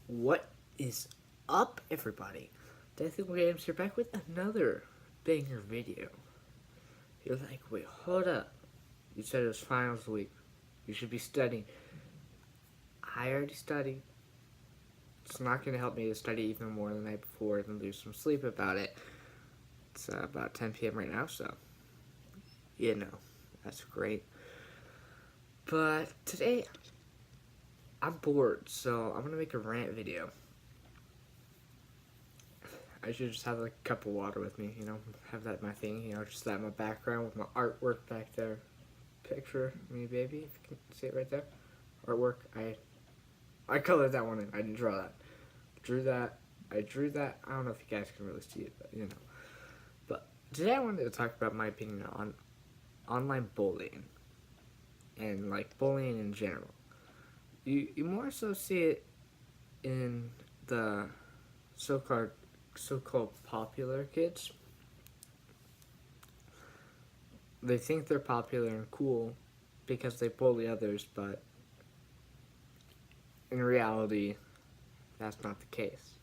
What is up, everybody? Deathly Games here back with another banger video. You're like, wait, hold up. You said it was finals week. You should be studying. I already studied. It's not going to help me to study even more the night before and lose some sleep about it. It's about 10 p.m. right now, so, that's great. But today, I'm bored, so I'm going to make a rant video. I should just have like a cup of water with me, have that my thing, just that in my background with my artwork back there. Picture me, baby, if you can see it right there. Artwork, I colored that one in, I didn't draw that. I drew that, I don't know if you guys can really see it, but But today I wanted to talk about my opinion on online bullying. And like bullying in general. You more so see it in the so-called popular kids. They think they're popular and cool because they bully others, but in reality, that's not the case.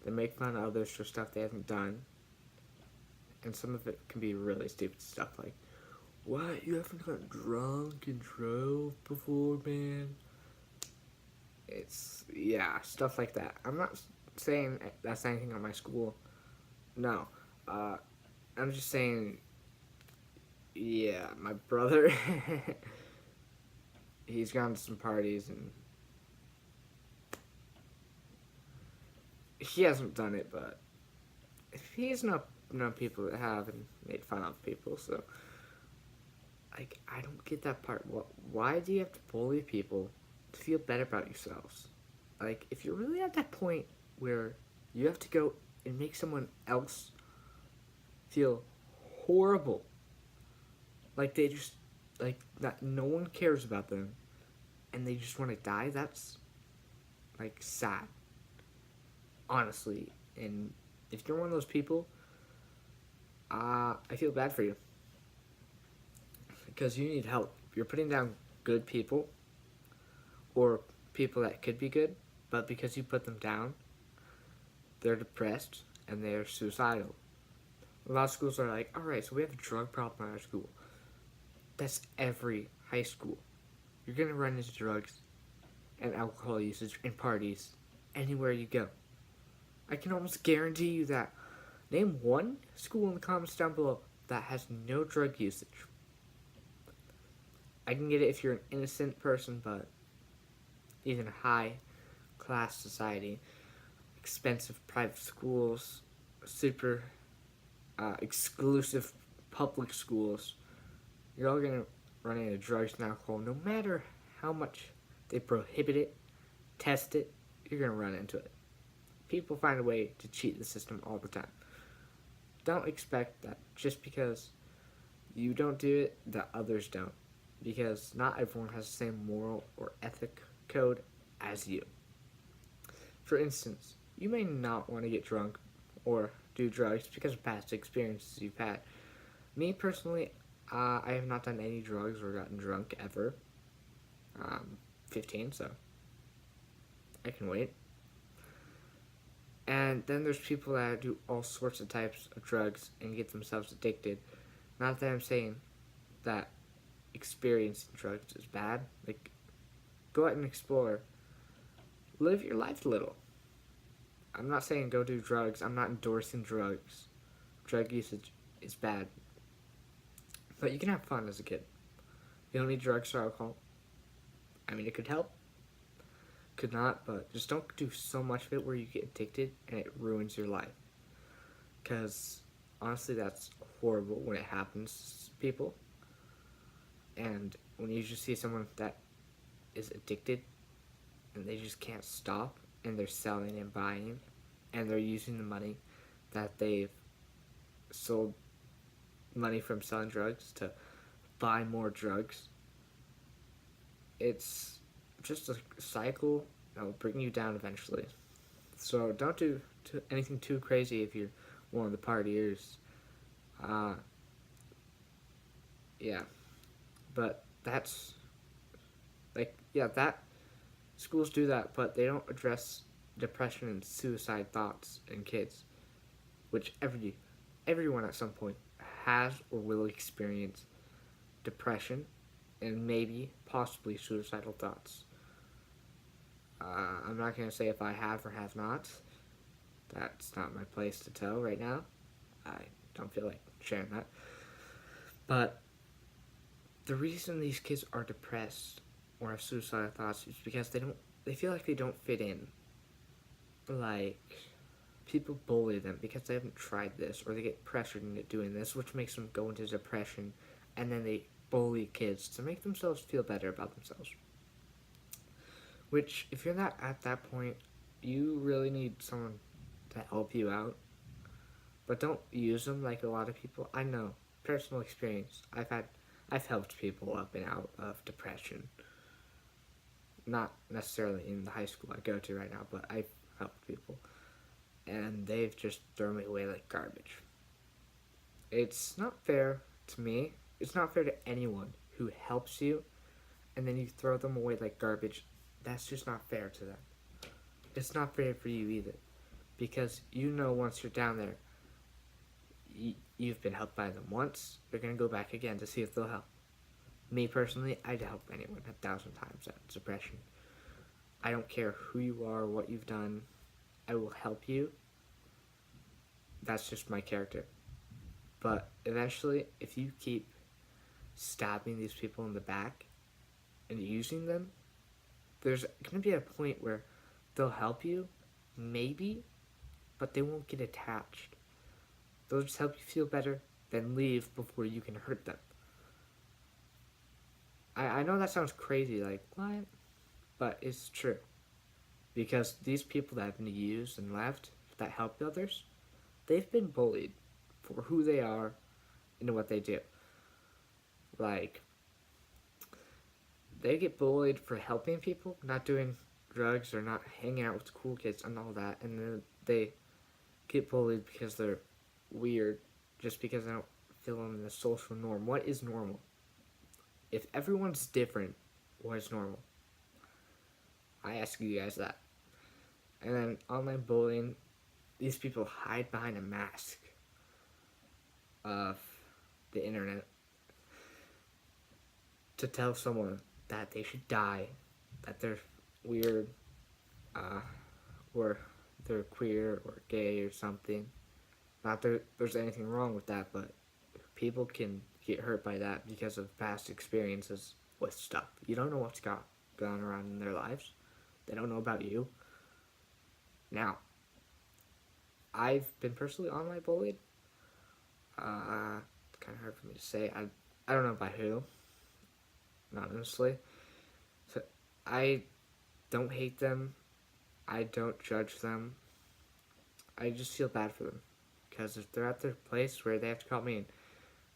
They make fun of others for stuff they haven't done, and some of it can be really stupid stuff like, "What? You haven't gotten drunk and drove before, man?" Stuff like that. I'm not saying that's anything at my school. No. I'm just saying, my brother, he's gone to some parties and he hasn't done it, but he's known people that have and made fun of people, so, like, I don't get that part. Why do you have to bully people to feel better about yourselves? Like, if you're really at that point where you have to go and make someone else feel horrible, like they just, like, that no one cares about them, and they just want to die, that's, like, sad. Honestly, and if you're one of those people, I feel bad for you. Because you need help. You're putting down good people, or people that could be good, but because you put them down, they're depressed and they're suicidal. A lot of schools are like, alright, so we have a drug problem at our school. That's every high school. You're going to run into drugs and alcohol usage and parties anywhere you go. I can almost guarantee you that. Name one school in the comments down below that has no drug usage. I can get it if you're an innocent person, but even high class society, expensive private schools, super exclusive public schools, you're all going to run into drugs and alcohol. No matter how much they prohibit it, test it, you're going to run into it. People find a way to cheat the system all the time. Don't expect that just because you don't do it, that others don't. Because not everyone has the same moral or ethic code as you. For instance, you may not want to get drunk or do drugs because of past experiences you've had. Me personally, I have not done any drugs or gotten drunk ever. 15, so I can wait. And then there's people that do all sorts of types of drugs and get themselves addicted. Not that I'm saying that experiencing drugs is bad. Like, go out and explore. Live your life a little. I'm not saying go do drugs. I'm not endorsing drugs. Drug usage is bad. But you can have fun as a kid. You don't need drugs or alcohol. I mean, it could help. Could not, but just don't do so much of it where you get addicted and it ruins your life. Because, honestly, that's horrible when it happens to people. And when you just see someone that is addicted and they just can't stop and they're selling and buying and they're using the money that they've sold money from selling drugs to buy more drugs, it's just a cycle that will bring you down eventually. So don't do anything too crazy if you're one of the partiers. But that's, like, that Schools do that, but they don't address depression and suicide thoughts in kids, which everyone at some point has or will experience depression and maybe possibly suicidal thoughts. I'm not going to say if I have or have not. That's not my place to tell right now. I don't feel like sharing that. But the reason these kids are depressed or have suicidal thoughts is because they feel like they don't fit in. Like, people bully them because they haven't tried this, or they get pressured into doing this, which makes them go into depression, and then they bully kids to make themselves feel better about themselves. Which, if you're not at that point, you really need someone to help you out. But don't use them like a lot of people. I know, personal experience. I've helped people up and out of depression. Not necessarily in the high school I go to right now, but I've helped people. And they've just thrown me away like garbage. It's not fair to me. It's not fair to anyone who helps you and then you throw them away like garbage. That's just not fair to them. It's not fair for you either. Because you know once you're down there, you've been helped by them once, you're going to go back again to see if they'll help. Me personally, I'd help anyone 1,000 times at depression. I don't care who you are, what you've done. I will help you. That's just my character. But eventually, if you keep stabbing these people in the back and using them, there's going to be a point where they'll help you, maybe, but they won't get attached. They'll just help you feel better, then leave before you can hurt them. I know that sounds crazy, like, what? But it's true. Because these people that have been used and left, that help others, they've been bullied for who they are and what they do. Like, they get bullied for helping people, not doing drugs or not hanging out with cool kids and all that, and then they get bullied because they're weird, just because they don't fit in the social norm. What is normal? If everyone's different, what is normal? I ask you guys that. And then online bullying, these people hide behind a mask of the internet to tell someone that they should die, that they're weird, or they're queer or gay or something. Not that there's anything wrong with that, but people can get hurt by that because of past experiences with stuff. You don't know what's gone around in their lives. They don't know about you. Now, I've been personally online bullied. It's kind of hard for me to say. I don't know by who. Not honestly. So I don't hate them. I don't judge them. I just feel bad for them. Because if they're at their place where they have to call me an,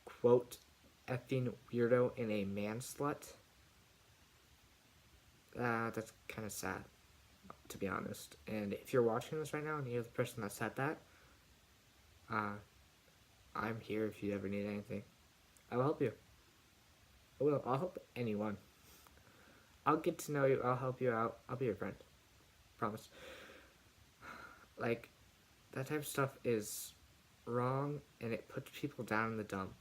quote, effing weirdo and a man slut, that's kind of sad, to be honest. And if you're watching this right now and you're the person that said that, I'm here if you ever need anything. I will help you. I will. I'll help anyone. I'll get to know you. I'll help you out. I'll be your friend. Promise. Like, that type of stuff is wrong, and it puts people down in the dump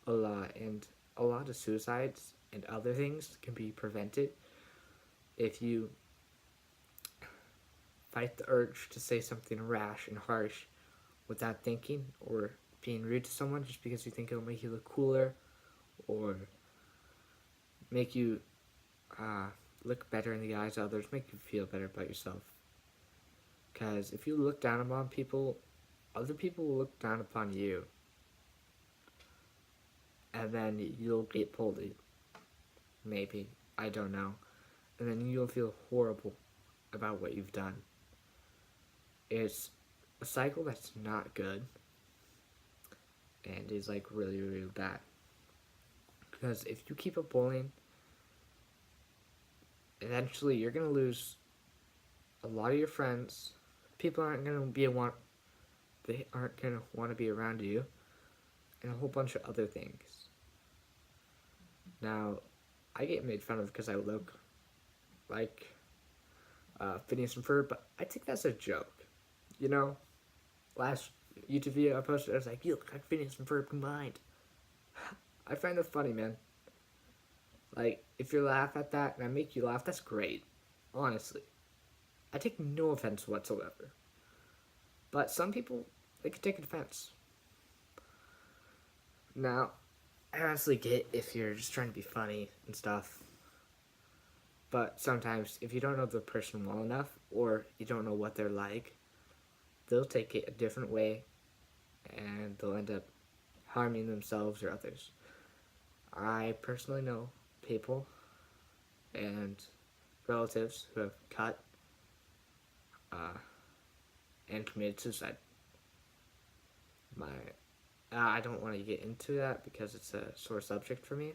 a lot. And a lot of suicides and other things can be prevented if you fight the urge to say something rash and harsh without thinking, or being rude to someone just because you think it'll make you look cooler or make you look better in the eyes of others, make you feel better about yourself. Because if you look down upon people, other people will look down upon you. And then you'll get bullied. Maybe. I don't know. And then you'll feel horrible about what you've done. It's a cycle that's not good. And is like really, really bad. Because if you keep up bullying, eventually you're going to lose a lot of your friends. People aren't going to they aren't going to want to be around you, and a whole bunch of other things. Now, I get made fun of because I look like Phineas and Ferb, but I think that's a joke. You know, last YouTube video I posted, I was like, you look like Phineas and Ferb combined. I find it funny, man. Like, if you laugh at that and I make you laugh, that's great. Honestly. I take no offense whatsoever. But some people, they can take offense. Now, I honestly get if you're just trying to be funny and stuff. But sometimes, if you don't know the person well enough, or you don't know what they're like, they'll take it a different way, and they'll end up harming themselves or others. I personally know people and relatives who have cut and committed suicide. I don't want to get into that because it's a sore subject for me,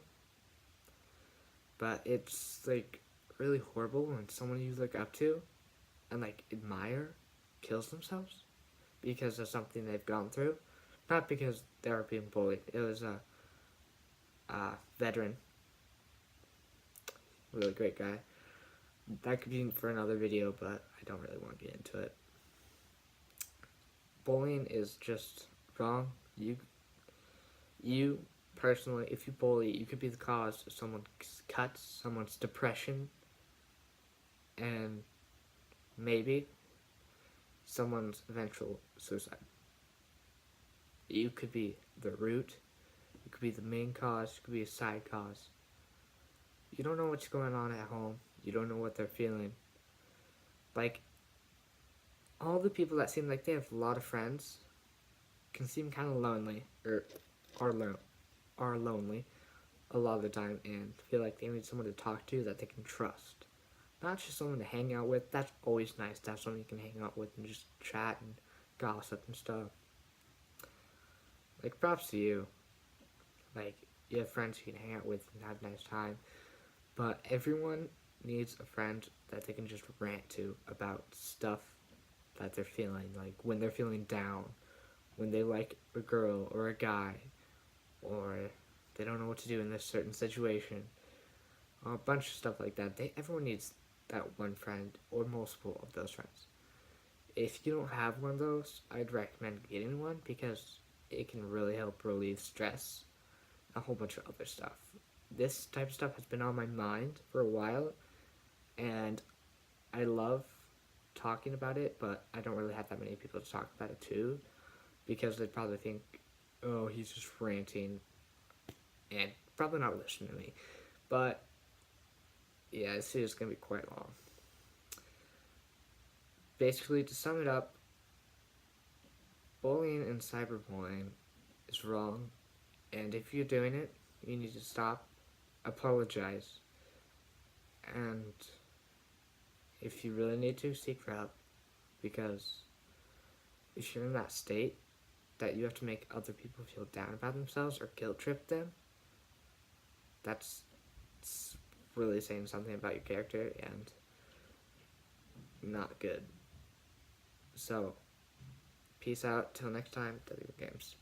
but it's like really horrible when someone you look up to and like admire kills themselves because of something they've gone through, not because they were being bullied. It was a veteran, really great guy. That could be for another video, but I don't really want to get into it. Bullying is just wrong. You personally, if you bully, you could be the cause of someone's cuts, someone's depression, and maybe someone's eventual suicide. You could be the root, you could be the main cause, you could be a side cause. You don't know what's going on at home, you don't know what they're feeling. Like, all the people that seem like they have a lot of friends can seem kind of lonely, or are lonely a lot of the time, and feel like they need someone to talk to that they can trust. Not just someone to hang out with. That's always nice to have someone you can hang out with and just chat and gossip and stuff. Like, props to you. Like, you have friends you can hang out with and have a nice time. But everyone needs a friend that they can just rant to about stuff that they're feeling. Like, when they're feeling down, when they like a girl or a guy, or they don't know what to do in this certain situation. A bunch of stuff like that. Everyone needs that one friend or multiple of those friends. If you don't have one of those, I'd recommend getting one because it can really help relieve stress, a whole bunch of other stuff. This type of stuff has been on my mind for a while, and I love talking about it, but I don't really have that many people to talk about it to, because they'd probably think, oh, he's just ranting, and probably not listening to me. But yeah, this is going to be quite long. Basically, to sum it up, bullying and cyberbullying is wrong, and if you're doing it, you need to stop, apologize, and if you really need to, seek for help, because if you're in that state that you have to make other people feel down about themselves or guilt trip them, that's really saying something about your character and not good. So, peace out. Till next time, W Games.